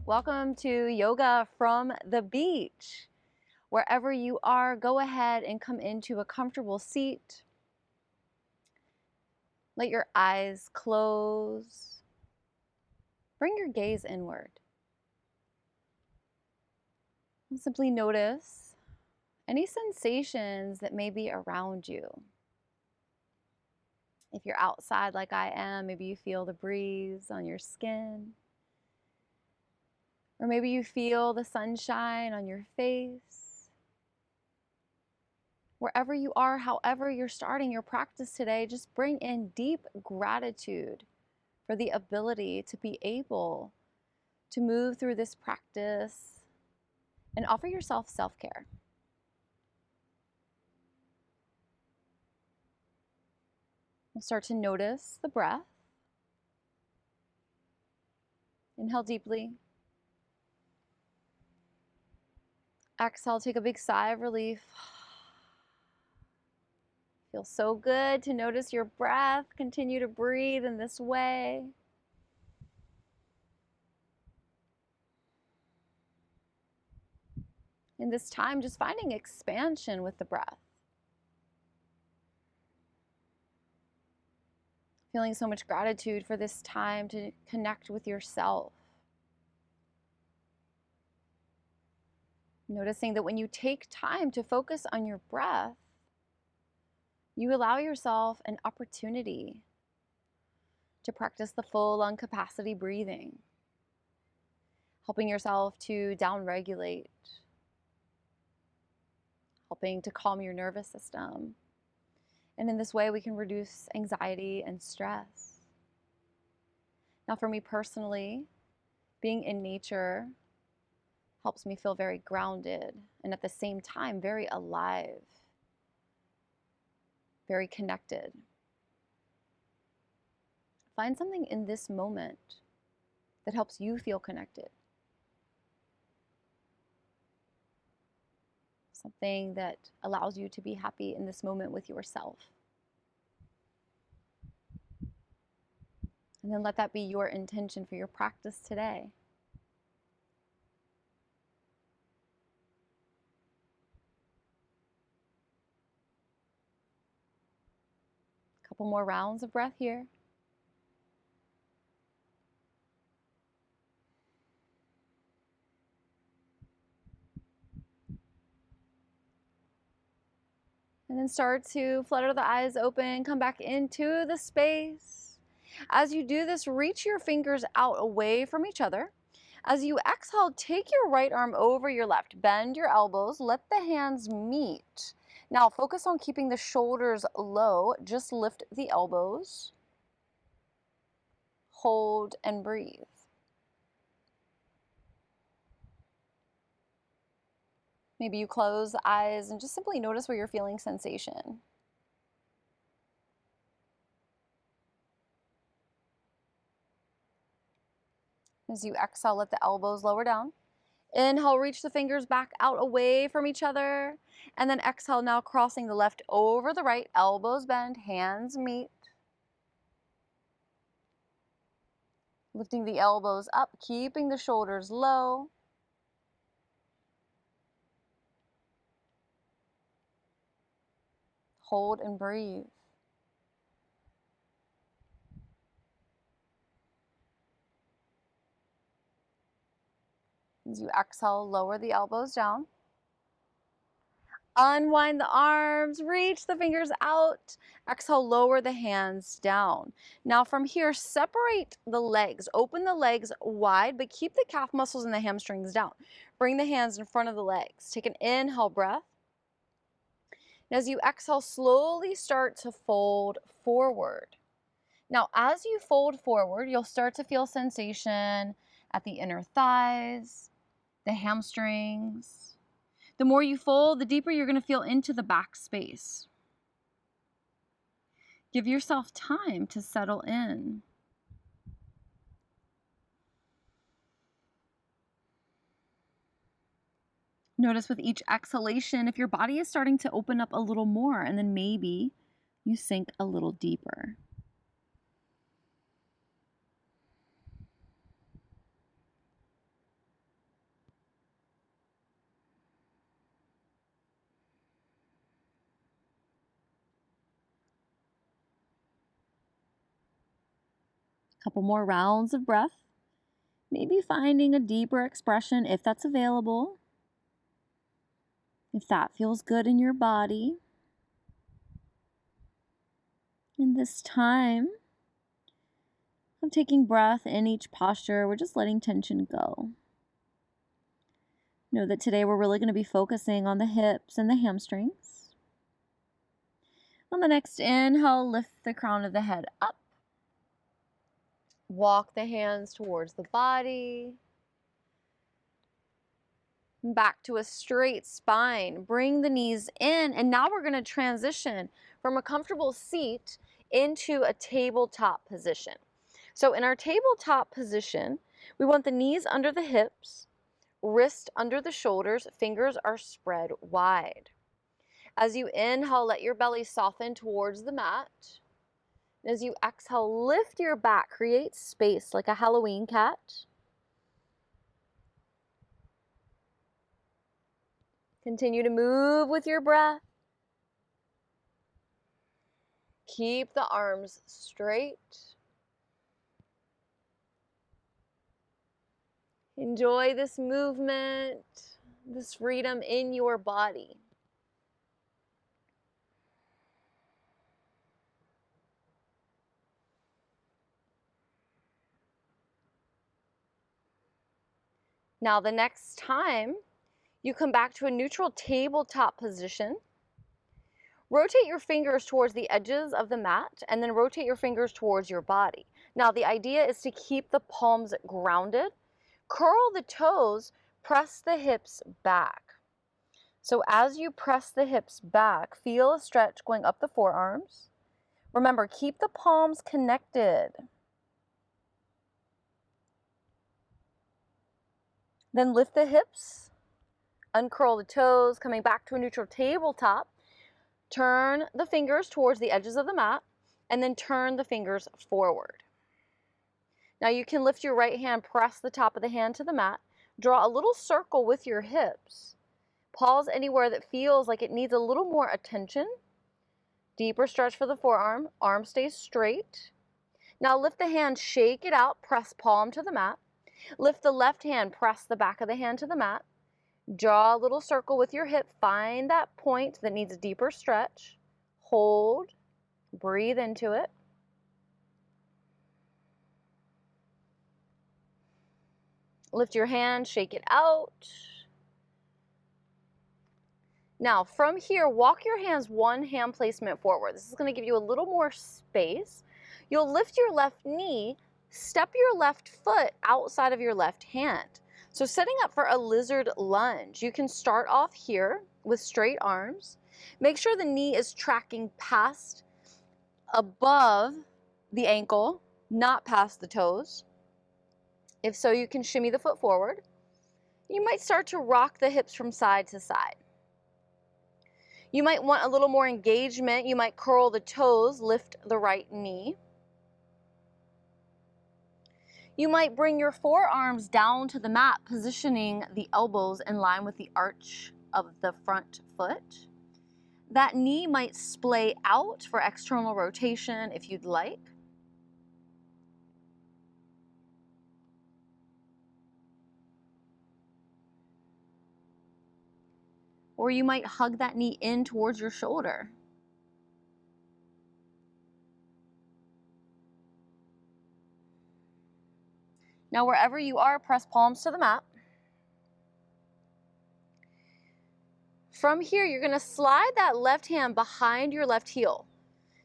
Welcome to Yoga from the Beach. Wherever you are, go ahead and come into a comfortable seat. Let your eyes close. Bring your gaze inward. And simply notice any sensations that may be around you. If you're outside like I am, maybe you feel the breeze on your skin. Or maybe you feel the sunshine on your face. Wherever you are, however you're starting your practice today, just bring in deep gratitude for the ability to be able to move through this practice and offer yourself self-care. We'll start to notice the breath. Inhale deeply. Exhale, take a big sigh of relief. Feels so good to notice your breath. Continue to breathe in this way. In this time, just finding expansion with the breath. Feeling so much gratitude for this time to connect with yourself. Noticing that when you take time to focus on your breath, you allow yourself an opportunity to practice the full lung capacity breathing, helping yourself to downregulate, helping to calm your nervous system. And in this way, we can reduce anxiety and stress. Now, for me personally, being in nature helps me feel very grounded and at the same time very alive, very connected. Find something in this moment that helps you feel connected. Something that allows you to be happy in this moment with yourself. And then let that be your intention for your practice today. Couple more rounds of breath here. And then start to flutter the eyes open, come back into the space. As you do this, reach your fingers out away from each other. As you exhale, take your right arm over your left. Bend your elbows, let the hands meet. Now focus on keeping the shoulders low. Just lift the elbows. Hold and breathe. Maybe you close the eyes and just simply notice where you're feeling sensation. As you exhale, let the elbows lower down. Inhale, reach the fingers back out away from each other. And then exhale, now crossing the left over the right, elbows bend, hands meet. Lifting the elbows up, keeping the shoulders low. Hold and breathe. As you exhale, lower the elbows down. Unwind the arms, reach the fingers out. Exhale, lower the hands down. Now from here, separate the legs. Open the legs wide, but keep the calf muscles and the hamstrings down. Bring the hands in front of the legs. Take an inhale breath. And as you exhale, slowly start to fold forward. Now, as you fold forward, you'll start to feel sensation at the inner thighs, the hamstrings. The more you fold, the deeper you're going to feel into the back space. Give yourself time to settle in. Notice with each exhalation if your body is starting to open up a little more, and then maybe you sink a little deeper. Couple more rounds of breath. Maybe finding a deeper expression if that's available. If that feels good in your body. And this time of taking breath in each posture, we're just letting tension go. Know that today we're really going to be focusing on the hips and the hamstrings. On the next inhale, lift the crown of the head up. Walk the hands towards the body. Back to a straight spine. Bring the knees in, and now we're going to transition from a comfortable seat into a tabletop position. So in our tabletop position, we want the knees under the hips, wrist under the shoulders, fingers are spread wide. As you inhale, let your belly soften towards the mat. As you exhale, lift your back, create space like a Halloween cat. Continue to move with your breath. Keep the arms straight. Enjoy this movement, this freedom in your body. Now the next time you come back to a neutral tabletop position, rotate your fingers towards the edges of the mat and then rotate your fingers towards your body. Now the idea is to keep the palms grounded. Curl the toes, press the hips back. So as you press the hips back, feel a stretch going up the forearms. Remember, keep the palms connected. Then lift the hips, uncurl the toes, coming back to a neutral tabletop. Turn the fingers towards the edges of the mat, and then turn the fingers forward. Now you can lift your right hand, press the top of the hand to the mat, draw a little circle with your hips. Pause anywhere that feels like it needs a little more attention. Deeper stretch for the forearm, arm stays straight. Now lift the hand, shake it out, press palm to the mat. Lift the left hand, press the back of the hand to the mat. Draw a little circle with your hip, find that point that needs a deeper stretch. Hold, breathe into it. Lift your hand, shake it out. Now from here, walk your hands one hand placement forward. This is going to give you a little more space. You'll lift your left knee, step your left foot outside of your left hand. So setting up for a lizard lunge, you can start off here with straight arms. Make sure the knee is tracking past, above the ankle, not past the toes. If so, you can shimmy the foot forward. You might start to rock the hips from side to side. You might want a little more engagement. You might curl the toes, lift the right knee. You might bring your forearms down to the mat, positioning the elbows in line with the arch of the front foot. That knee might splay out for external rotation if you'd like. Or you might hug that knee in towards your shoulder. Now wherever you are, press palms to the mat. From here, you're going to slide that left hand behind your left heel.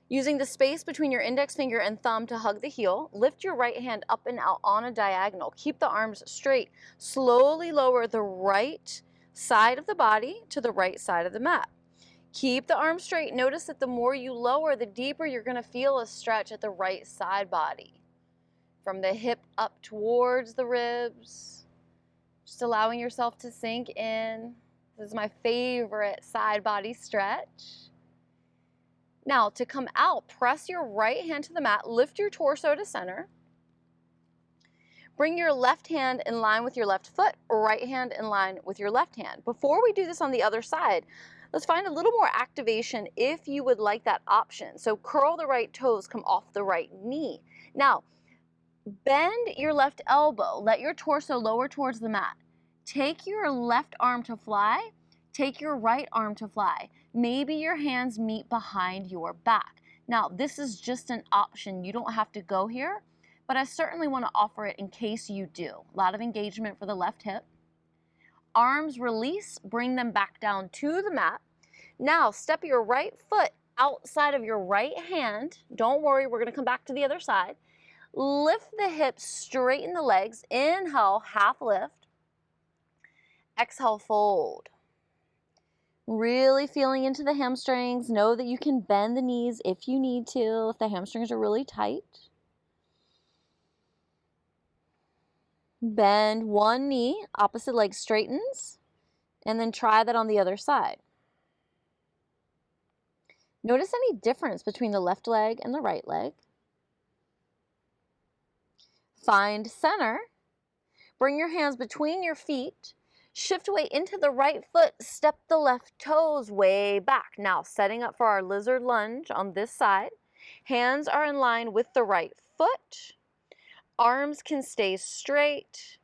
Using the space between your index finger and thumb to hug the heel, lift your right hand up and out on a diagonal. Keep the arms straight. Slowly lower the right side of the body to the right side of the mat. Keep the arms straight. Notice that the more you lower, the deeper you're going to feel a stretch at the right side body. From the hip up towards the ribs, just allowing yourself to sink in. This is my favorite side body stretch. Now to come out, press your right hand to the mat, lift your torso to center. Bring your left hand in line with your left foot, right hand in line with your left hand. Before we do this on the other side, let's find a little more activation if you would like that option. So curl the right toes, come off the right knee. Now, Bend your left elbow. Let your torso lower towards the mat. Take your left arm to fly. Take your right arm to fly. Maybe your hands meet behind your back. Now, this is just an option. You don't have to go here, but I certainly want to offer it in case you do. A lot of engagement for the left hip. Arms release, bring them back down to the mat. Now, step your right foot outside of your right hand. Don't worry, we're going to come back to the other side. Lift the hips, straighten the legs. Inhale, half lift. Exhale, fold. Really feeling into the hamstrings. Know that you can bend the knees if you need to, if the hamstrings are really tight. Bend one knee, opposite leg straightens, and then try that on the other side. Notice any difference between the left leg and the right leg. Find center. Bring your hands between your feet. Shift weight into the right foot. Step the left toes way back. Now, setting up for our lizard lunge on this side. Hands are in line with the right foot. Arms can stay straight.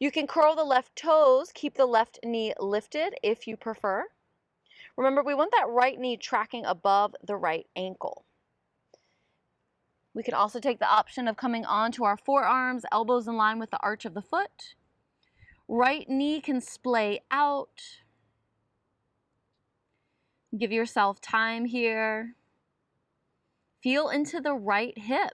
You can curl the left toes. Keep the left knee lifted if you prefer. Remember, we want that right knee tracking above the right ankle. We can also take the option of coming onto our forearms, elbows in line with the arch of the foot. Right knee can splay out. Give yourself time here. Feel into the right hip.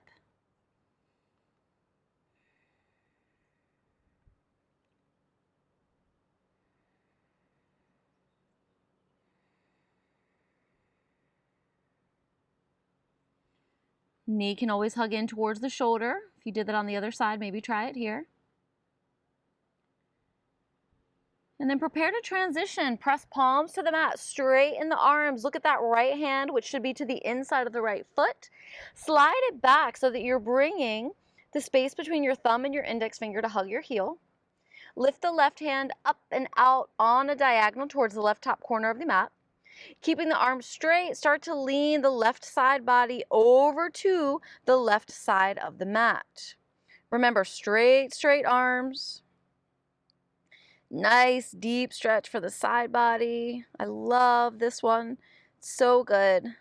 Knee can always hug in towards the shoulder. If you did that on the other side, maybe try it here. And then prepare to transition. Press palms to the mat, straighten the arms. Look at that right hand, which should be to the inside of the right foot. Slide it back so that you're bringing the space between your thumb and your index finger to hug your heel. Lift the left hand up and out on a diagonal towards the left top corner of the mat. Keeping the arms straight, start to lean the left side body over to the left side of the mat. Remember, straight arms. Nice deep stretch for the side body. I love this one. So good.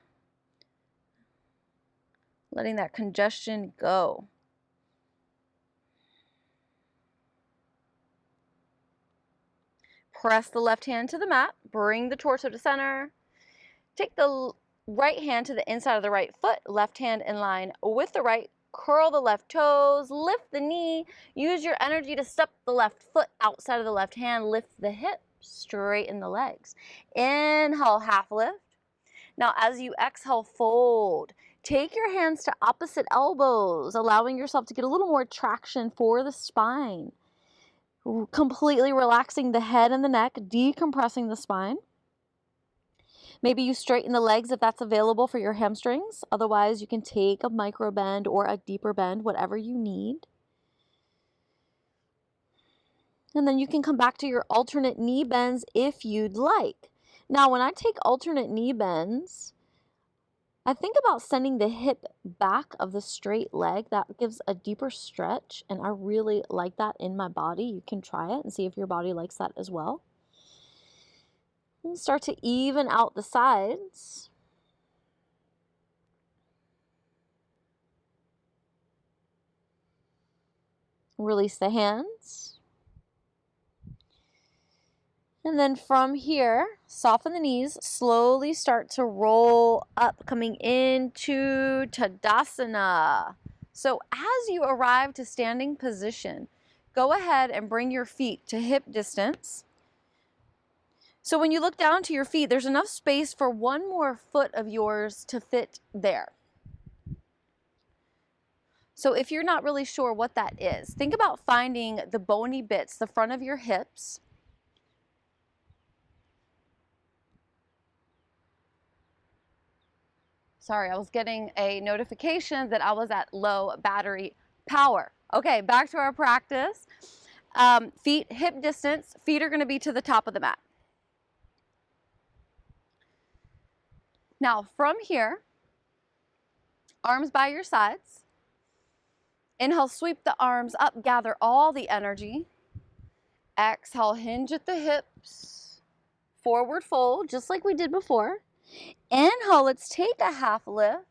Letting that congestion go. Press the left hand to the mat. Bring the torso to center. Take the right hand to the inside of the right foot. Left hand in line with the right. Curl the left toes, lift the knee, use your energy to step the left foot outside of the left hand, lift the hips, straighten the legs. Inhale, half lift. Now as you exhale, fold. Take your hands to opposite elbows, allowing yourself to get a little more traction for the spine. Completely relaxing the head and the neck, decompressing the spine. Maybe you straighten the legs if that's available for your hamstrings. Otherwise, you can take a micro bend or a deeper bend, whatever you need. And then you can come back to your alternate knee bends if you'd like. Now, when I take alternate knee bends, I think about sending the hip back of the straight leg. That gives a deeper stretch, and I really like that in my body. You can try it and see if your body likes that as well. And start to even out the sides. Release the hands. And then from here, soften the knees, slowly start to roll up, coming into Tadasana. So as you arrive to standing position, go ahead and bring your feet to hip distance. So when you look down to your feet, there's enough space for one more foot of yours to fit there. So if you're not really sure what that is, think about finding the bony bits, the front of your hips. Sorry, I was getting a notification that I was at low battery power. Okay, back to our practice. Feet hip distance. Feet are going to be to the top of the mat. Now from here, arms by your sides. Inhale, sweep the arms up, gather all the energy. Exhale, hinge at the hips. Forward fold, just like we did before. Inhale, let's take a half lift.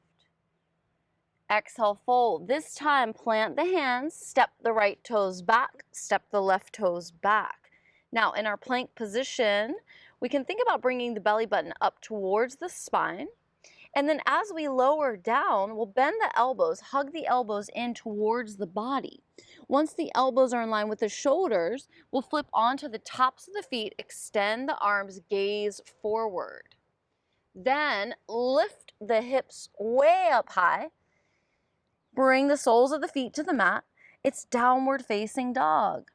Exhale, fold. This time, plant the hands, step the right toes back, step the left toes back. Now, in our plank position, we can think about bringing the belly button up towards the spine. And then as we lower down, we'll bend the elbows, hug the elbows in towards the body. Once the elbows are in line with the shoulders, we'll flip onto the tops of the feet, extend the arms, gaze forward. Then lift the hips way up high. Bring the soles of the feet to the mat. It's downward facing dog.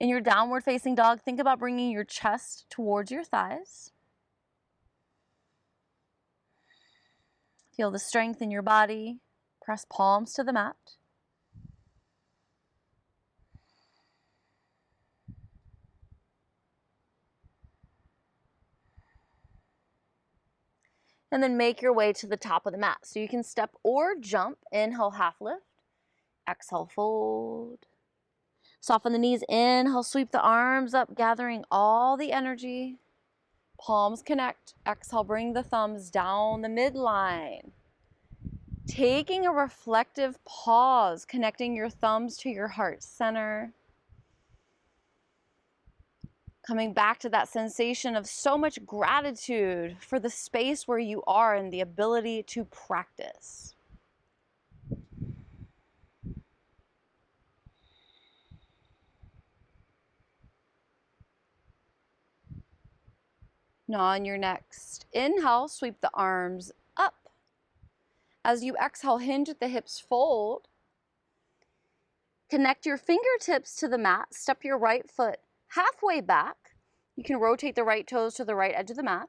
In your downward facing dog, think about bringing your chest towards your thighs. Feel the strength in your body. Press palms to the mat. And then make your way to the top of the mat. So you can step or jump. Inhale, half lift. Exhale, fold. Soften the knees. Inhale, sweep the arms up, gathering all the energy. Palms connect. Exhale, bring the thumbs down the midline. Taking a reflective pause, connecting your thumbs to your heart center. Coming back to that sensation of so much gratitude for the space where you are and the ability to practice. Now on your next inhale, sweep the arms up. As you exhale, hinge at the hips, fold. Connect your fingertips to the mat. Step your right foot halfway back. You can rotate the right toes to the right edge of the mat.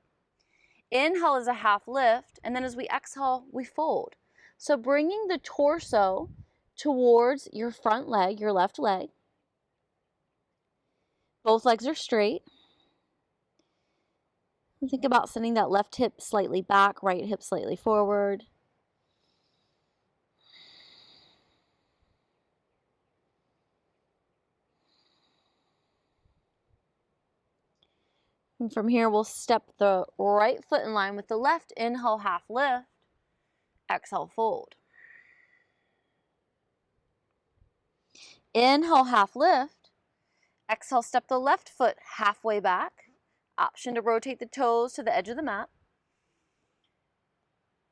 Inhale is a half lift, and then as we exhale, we fold. So bringing the torso towards your front leg, your left leg. Both legs are straight. And think about sending that left hip slightly back, right hip slightly forward. And from here, we'll step the right foot in line with the left. Inhale, half lift. Exhale, fold. Inhale, half lift. Exhale, step the left foot halfway back. Option to rotate the toes to the edge of the mat.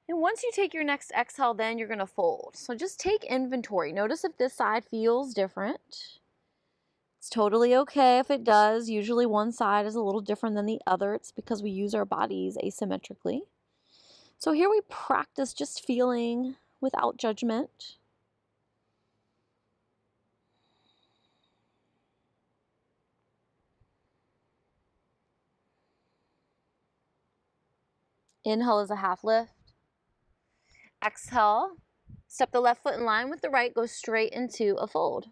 And once you take your next exhale, then you're going to fold. So just take inventory. Notice if this side feels different. It's totally okay if it does. Usually one side is a little different than the other. It's because we use our bodies asymmetrically. So here we practice just feeling without judgment. Inhale is a half lift. Exhale, step the left foot in line with the right, go straight into a fold.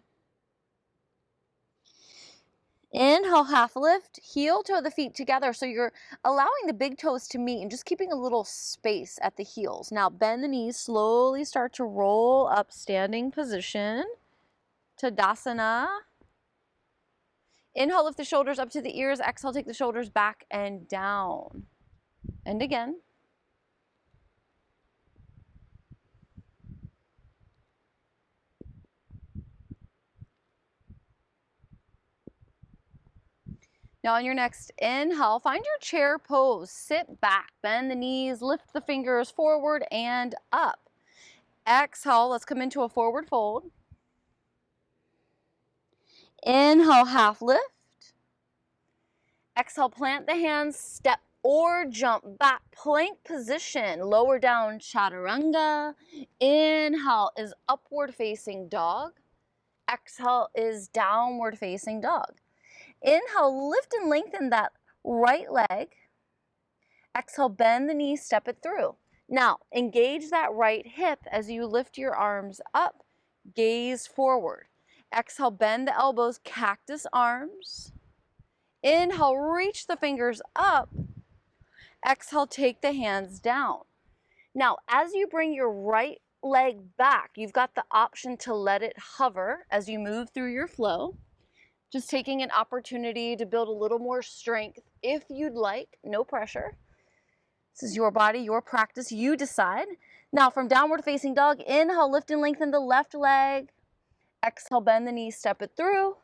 Inhale, half lift, heel toe the feet together. So you're allowing the big toes to meet and just keeping a little space at the heels. Now bend the knees, slowly start to roll up, standing position. Tadasana. Inhale, lift the shoulders up to the ears. Exhale, take the shoulders back and down. And again. Now on your next inhale, find your chair pose. Sit back, bend the knees, lift the fingers forward and up. Exhale, let's come into a forward fold. Inhale, half lift. Exhale, plant the hands, step or jump back, plank position, lower down chaturanga. Inhale is upward facing dog. Exhale is downward facing dog. Inhale, lift and lengthen that right leg. Exhale, bend the knee, step it through. Now, engage that right hip as you lift your arms up, gaze forward. Exhale, bend the elbows, cactus arms. Inhale, reach the fingers up. Exhale, take the hands down. Now, as you bring your right leg back. You've got the option to let it hover as you move through your flow. Just taking an opportunity to build a little more strength if you'd like, no pressure. This is your body, your practice, you decide. Now from downward facing dog, inhale, lift and lengthen the left leg. Exhale, bend the knees, step it through.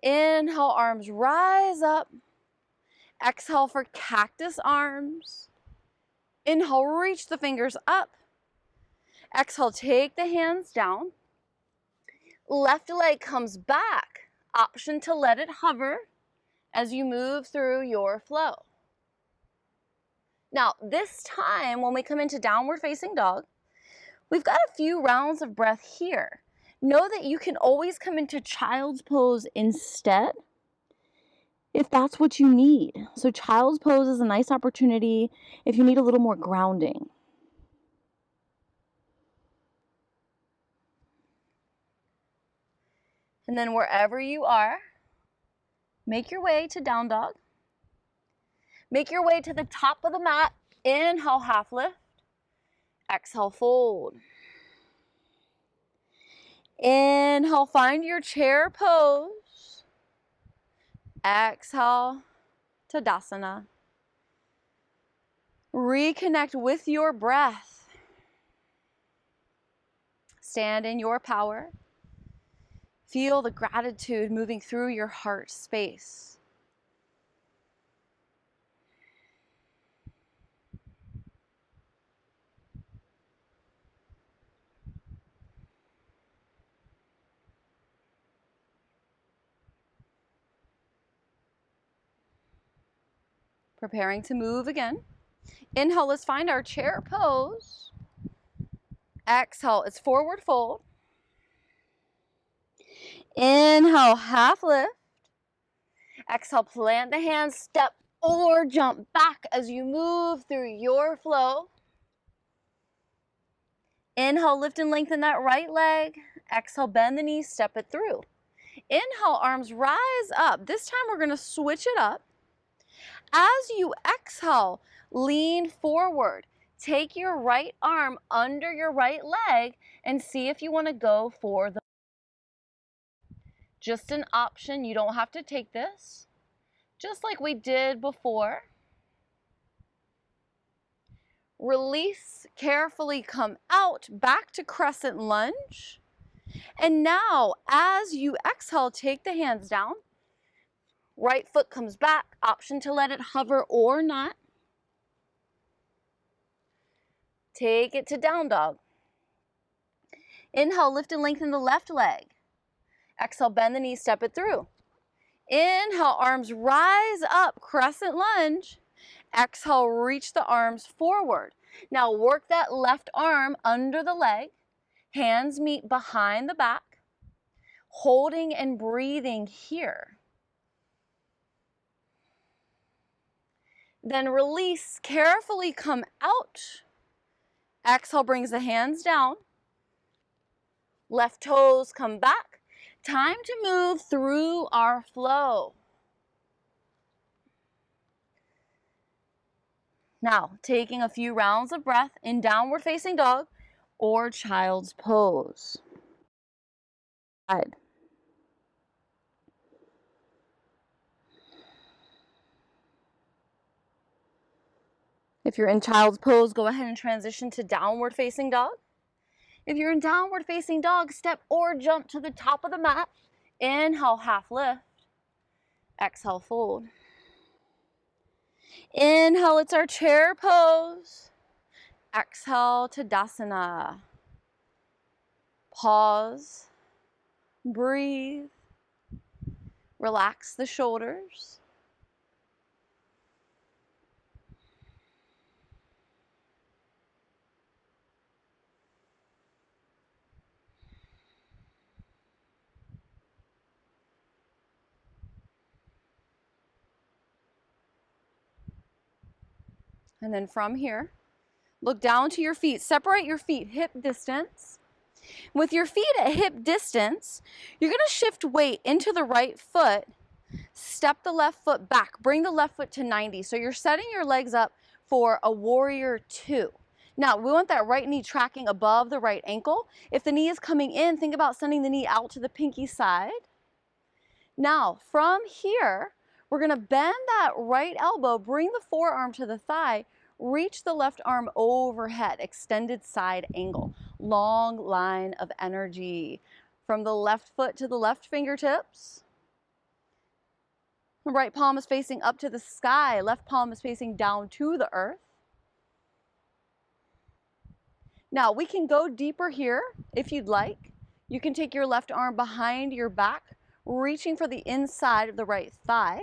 Inhale, arms rise up. Exhale for cactus arms. Inhale, reach the fingers up. Exhale, take the hands down. Left leg comes back. Option to let it hover as you move through your flow. Now, this time when we come into downward facing dog, we've got a few rounds of breath here. Know that you can always come into child's pose instead if that's what you need. So child's pose is a nice opportunity if you need a little more grounding. And then wherever you are, make your way to down dog. Make your way to the top of the mat. Inhale, half lift. Exhale, fold. Inhale, find your chair pose. Exhale, Tadasana. Reconnect with your breath. Stand in your power. Feel the gratitude moving through your heart space. Preparing to move again. Inhale, let's find our chair pose. Exhale, it's forward fold. Inhale, half lift. Exhale, plant the hands, step or jump back as you move through your flow. Inhale, lift and lengthen that right leg. Exhale, bend the knees, step it through. Inhale, arms rise up. This time we're going to switch it up. As you exhale, lean forward. Take your right arm under your right leg and see if you want to go for the just an option. You don't have to take this. Just like we did before. Release, carefully come out, back to crescent lunge. And now, as you exhale, take the hands down. Right foot comes back, option to let it hover or not. Take it to down dog. Inhale, lift and lengthen the left leg. Exhale, bend the knees, step it through. Inhale, arms rise up, crescent lunge. Exhale, reach the arms forward. Now work that left arm under the leg. Hands meet behind the back. Holding and breathing here. Then release, carefully come out. Exhale brings the hands down. Left toes come back. Time to move through our flow. Now, taking a few rounds of breath in downward facing dog or child's pose. Good. If you're in child's pose, go ahead and transition to downward facing dog. If you're in downward facing dog, step or jump to the top of the mat. Inhale, half lift. Exhale, fold. Inhale, it's our chair pose. Exhale, Tadasana. Pause. Breathe. Relax the shoulders. And then from here, look down to your feet. Separate your feet hip distance. With your feet at hip distance, you're going to shift weight into the right foot. Step the left foot back. Bring the left foot to 90. So you're setting your legs up for a warrior two. Now, we want that right knee tracking above the right ankle. If the knee is coming in, think about sending the knee out to the pinky side. Now, from here, we're going to bend that right elbow, bring the forearm to the thigh, reach the left arm overhead, extended side angle, long line of energy. From the left foot to the left fingertips. The right palm is facing up to the sky, left palm is facing down to the earth. Now, we can go deeper here if you'd like. You can take your left arm behind your back, reaching for the inside of the right thigh.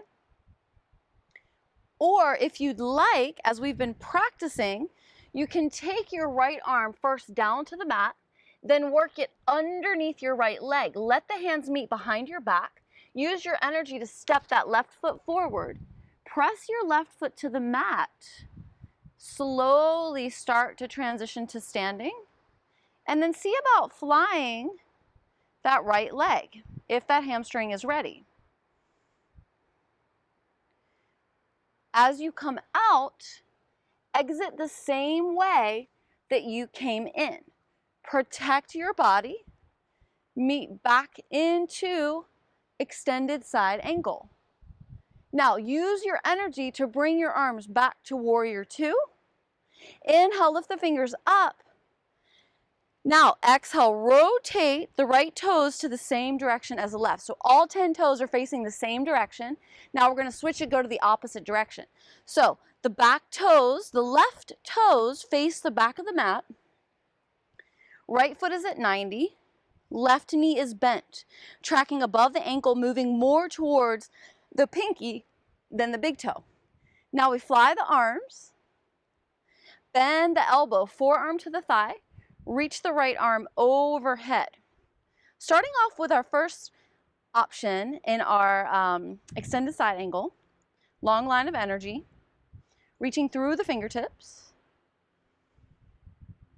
Or if you'd like, as we've been practicing, you can take your right arm first down to the mat, then work it underneath your right leg. Let the hands meet behind your back. Use your energy to step that left foot forward. Press your left foot to the mat. Slowly start to transition to standing. And then see about flying that right leg, if that hamstring is ready. As you come out, exit the same way that you came in. Protect your body, meet back into extended side angle. Now use your energy to bring your arms back to warrior two. Inhale, lift the fingers up. Now exhale, rotate the right toes to the same direction as the left. So all 10 toes are facing the same direction. Now we're going to switch it, go to the opposite direction. So the back toes, the left toes face the back of the mat. Right foot is at 90. Left knee is bent, tracking above the ankle, moving more towards the pinky than the big toe. Now we fly the arms, bend the elbow, forearm to the thigh, reach the right arm overhead. Starting off with our first option in our extended side angle, long line of energy, reaching through the fingertips.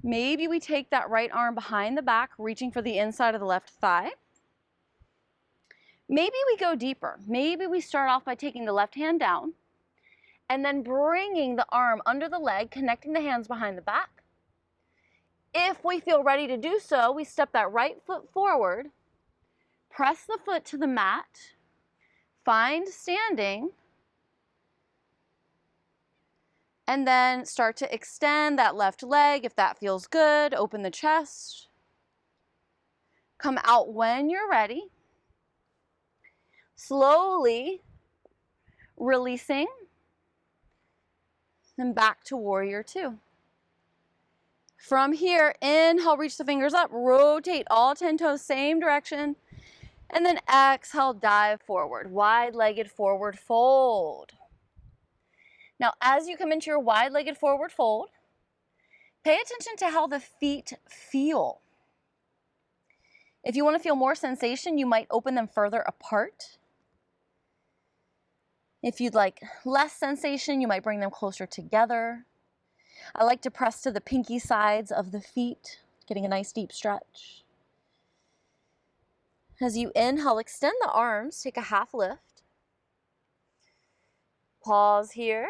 Maybe we take that right arm behind the back, reaching for the inside of the left thigh. Maybe we go deeper. Maybe we start off by taking the left hand down and then bringing the arm under the leg, connecting the hands behind the back. If we feel ready to do so, we step that right foot forward, press the foot to the mat, find standing, and then start to extend that left leg if that feels good. Open the chest. Come out when you're ready. Slowly releasing. Then back to warrior two. From here, inhale, reach the fingers up. Rotate all 10 toes, same direction. And then exhale, dive forward. Wide-legged forward fold. Now, as you come into your wide-legged forward fold, pay attention to how the feet feel. If you want to feel more sensation, you might open them further apart. If you'd like less sensation, you might bring them closer together. I like to press to the pinky sides of the feet, getting a nice deep stretch. As you inhale, extend the arms, take a half lift. Pause here.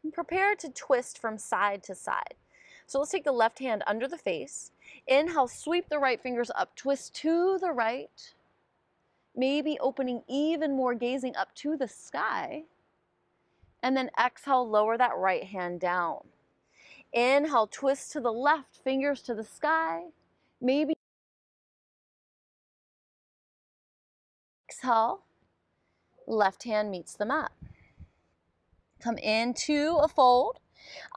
And prepare to twist from side to side. So let's take the left hand under the face. Inhale, sweep the right fingers up, twist to the right. Maybe opening even more, gazing up to the sky. And then exhale, lower that right hand down. Inhale, twist to the left, fingers to the sky. Maybe exhale, left hand meets the mat. Come into a fold.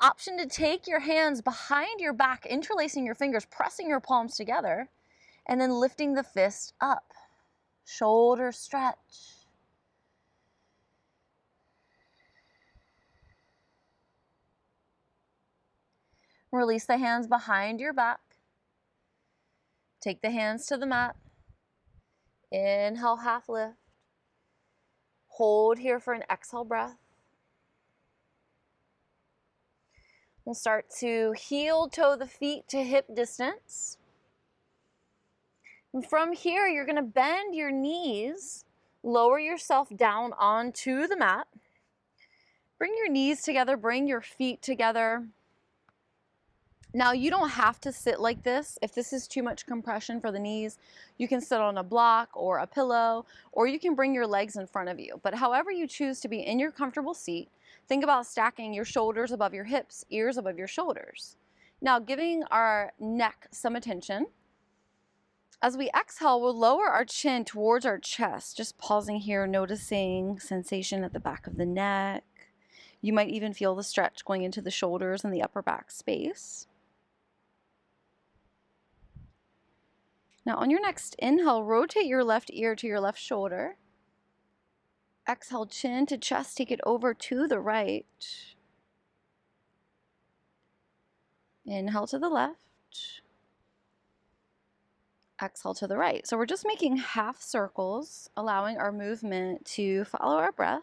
Option to take your hands behind your back, interlacing your fingers, pressing your palms together, and then lifting the fist up. Shoulder stretch. Release the hands behind your back. Take the hands to the mat. Inhale, half lift. Hold here for an exhale breath. We'll start to heel toe the feet to hip distance. And from here, you're going to bend your knees, lower yourself down onto the mat. Bring your knees together, bring your feet together. Now, you don't have to sit like this. If this is too much compression for the knees, you can sit on a block or a pillow, or you can bring your legs in front of you. But however you choose to be in your comfortable seat, think about stacking your shoulders above your hips, ears above your shoulders. Now, giving our neck some attention. As we exhale, we'll lower our chin towards our chest, just pausing here, noticing sensation at the back of the neck. You might even feel the stretch going into the shoulders and the upper back space. Now on your next inhale, rotate your left ear to your left shoulder. Exhale, chin to chest, take it over to the right. Inhale to the left. Exhale to the right. So we're just making half circles, allowing our movement to follow our breath.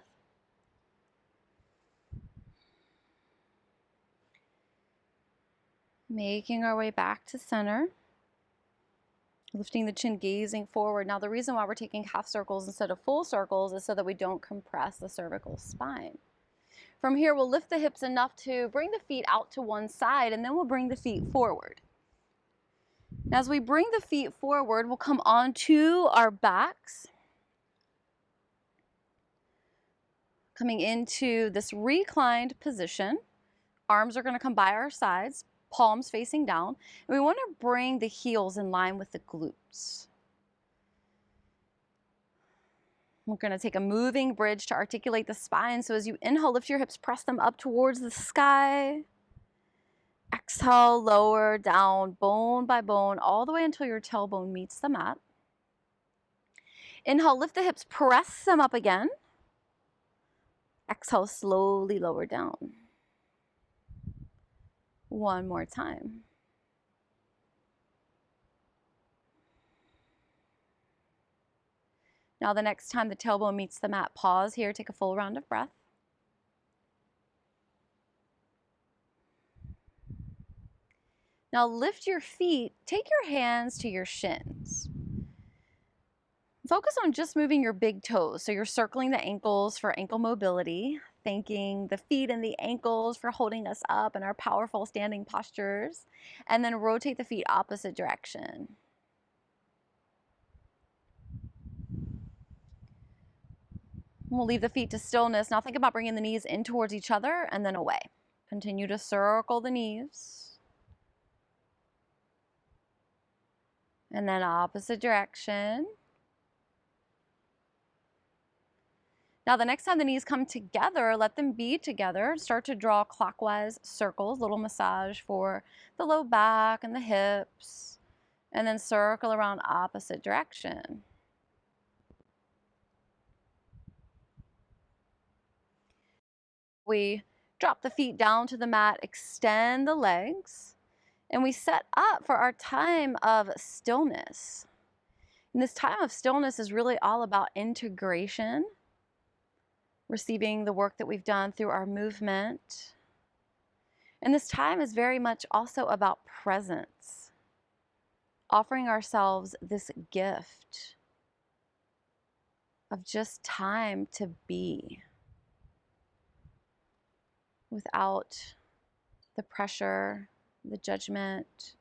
Making our way back to center. Lifting the chin, gazing forward. Now the reason why we're taking half circles instead of full circles is so that we don't compress the cervical spine. From here, we'll lift the hips enough to bring the feet out to one side, and then we'll bring the feet forward. Now, as we bring the feet forward, we'll come onto our backs, coming into this reclined position. Arms are going to come by our sides, palms facing down, and we want to bring the heels in line with the glutes. We're going to take a moving bridge to articulate the spine. So as you inhale, lift your hips, press them up towards the sky. Exhale, lower down, bone by bone, all the way until your tailbone meets the mat. Inhale, lift the hips, press them up again. Exhale, slowly lower down. One more time. Now the next time the tailbone meets the mat, pause here, take a full round of breath. Now lift your feet, take your hands to your shins. Focus on just moving your big toes. So you're circling the ankles for ankle mobility, thanking the feet and the ankles for holding us up in our powerful standing postures, and then rotate the feet opposite direction. We'll leave the feet to stillness. Now think about bringing the knees in towards each other and then away. Continue to circle the knees. And then opposite direction. Now the next time the knees come together, let them be together. Start to draw clockwise circles, little massage for the low back and the hips. And then circle around opposite direction. We drop the feet down to the mat, extend the legs, and we set up for our time of stillness. And this time of stillness is really all about integration, receiving the work that we've done through our movement. And this time is very much also about presence, offering ourselves this gift of just time to be without the pressure, the judgment,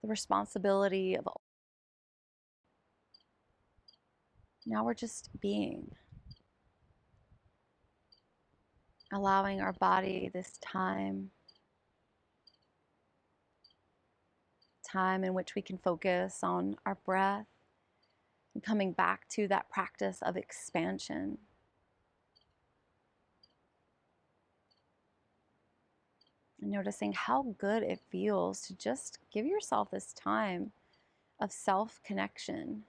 the responsibility of. Now we're just being, allowing our body this time in which we can focus on our breath and coming back to that practice of expansion. And noticing how good it feels to just give yourself this time of self-connection.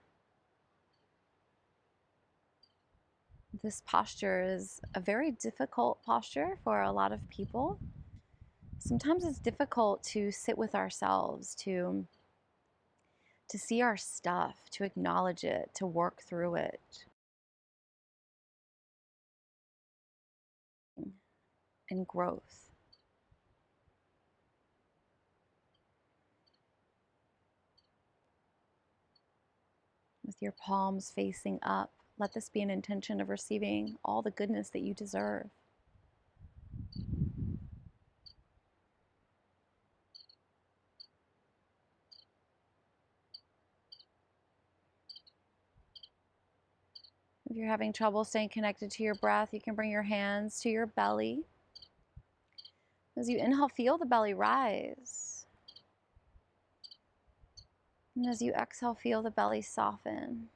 This posture is a very difficult posture for a lot of people. Sometimes it's difficult to sit with ourselves, to see our stuff, to acknowledge it, to work through it. And growth. With your palms facing up, let this be an intention of receiving all the goodness that you deserve. If you're having trouble staying connected to your breath, you can bring your hands to your belly. As you inhale, feel the belly rise. And as you exhale, feel the belly soften.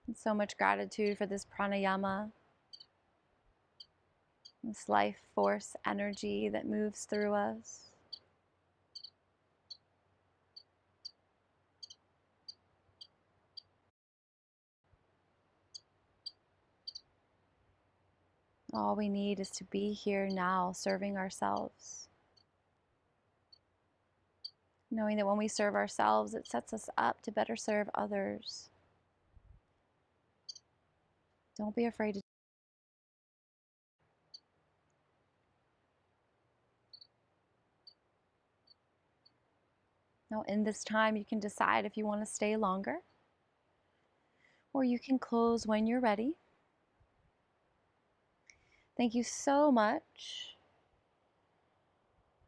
And so much gratitude for this pranayama, this life force energy that moves through us. All we need is to be here now, serving ourselves. Knowing that when we serve ourselves, it sets us up to better serve others. Don't be afraid to. Now, in this time, you can decide if you want to stay longer, or you can close when you're ready. Thank you so much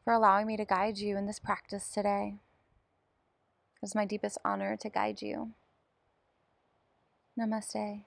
for allowing me to guide you in this practice today. It was my deepest honor to guide you. Namaste.